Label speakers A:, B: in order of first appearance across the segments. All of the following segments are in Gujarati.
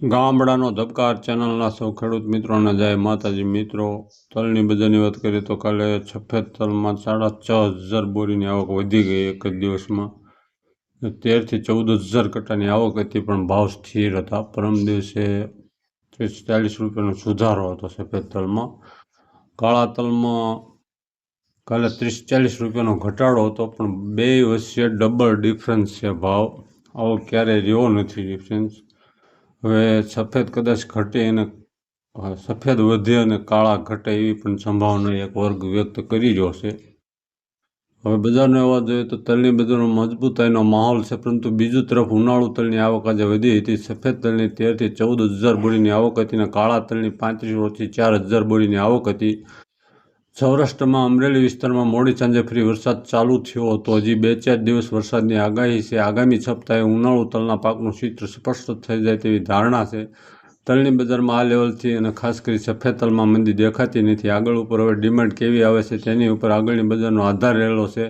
A: ગામડાનો ધબકાર ચેનલના સૌ ખેડૂત મિત્રોને જય માતાજી. મિત્રો, તલની બજારની વાત કરીએ તો કાલે સફેદ તલમાં 6,500 બોરીની આવક વધી ગઈ એક જ દિવસમાં. 13,000 થી 14,000 કટ્ટાની આવક હતી, પણ ભાવ સ્થિર હતા. પરમ દિવસે 30-40 રૂપિયાનો સુધારો હતો સફેદ તલમાં. કાળા તલમાં કાલે 30-40 રૂપિયાનો ઘટાડો હતો, પણ બે વચ્ચે ડબલ ડિફરન્સ છે ભાવ. આવો ક્યારેય રહ્યો નથી ડિફરન્સ. હવે સફેદ કદાચ ઘટે અને સફેદ વધે અને કાળા ઘટે એવી પણ સંભાવના એક વર્ગ વ્યક્ત કરી રહ્યો છે. હવે બજારનો અવાજ જોઈએ તો તલની બજારનો મજબૂતાઈનો માહોલ છે, પરંતુ બીજી તરફ ઉનાળુ તલની આવક આજે વધી હતી. સફેદ તલની 13,000 થી 14,000 બોરીની આવક હતી અને કાળા તલની 3500 થી 4,000 બોરીની આવક હતી. સૌરાષ્ટ્રમાં અમરેલી વિસ્તારમાં મોડી સાંજે ફરી વરસાદ ચાલુ થયો હતો. હજી 2-4 દિવસ વરસાદની આગાહી છે. આગામી સપ્તાહે ઉનાળુ તલના પાકનું ચિત્ર સ્પષ્ટ થઈ જાય તેવી ધારણા છે. તલની બજારમાં આ લેવલથી અને ખાસ કરી સફેદ તલમાં મંદી દેખાતી નથી. આગળ ઉપર હવે ડિમાન્ડ કેવી આવે છે તેની ઉપર આગળની બજારનો આધાર રહેલો છે.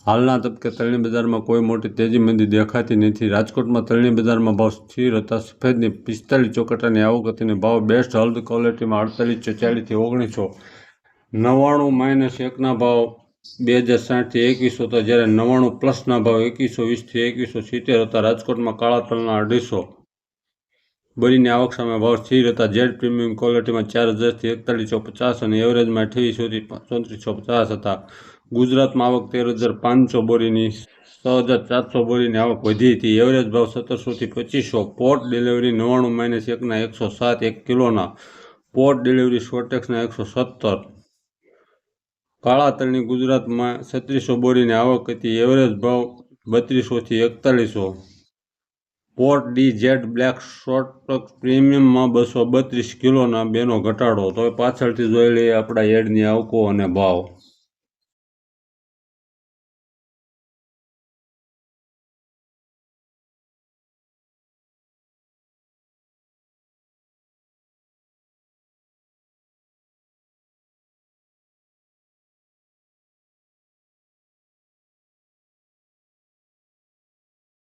A: હાલના તબક્કે તલની બજારમાં કોઈ મોટી તેજી મંદી દેખાતી નથી. રાજકોટમાં તલની બજારમાં ભાવ સ્થિર હતા. સફેદની 4500 કટ્ટાની આવક હતી અને ભાવ બેસ્ટ હલ્દ ક્વોલિટીમાં 4840 થી 1999-1ના ભાવ 2060 થી 2100 હતા, જ્યારે 99+ના ભાવ 2120 થી 2170 હતા. રાજકોટમાં કાળા તલના 250 બોરીની આવક સામે ભાવ સ્થિર હતા. જેડ પ્રીમિયમ ક્વોલિટીમાં 4000 થી 4150 અને એવરેજમાં 2800 થી 3450 હતા. ગુજરાતમાં આવક 13,500 બોરીની 6,400 બોરીની આવક વધી હતી. એવરેજ ભાવ 1700 થી 2500. પોર્ટ ડિલિવરી 99-1ના 107 1 કિલોના. પોર્ટ ડિલિવરી શોર્ટેક્સના 117. કાળા તલની ગુજરાતમાં 3600 બોરીની આવક હતી. એવરેજ ભાવ 3200 થી 4100. પોર્ટ ડી જેડ બ્લેક શોર્ટક્સ પ્રીમિયમમાં 232 કિલોના બેનો ઘટાડો. તો પાછળથી જોઈ લઈએ આપણા એડની આવકો અને ભાવ.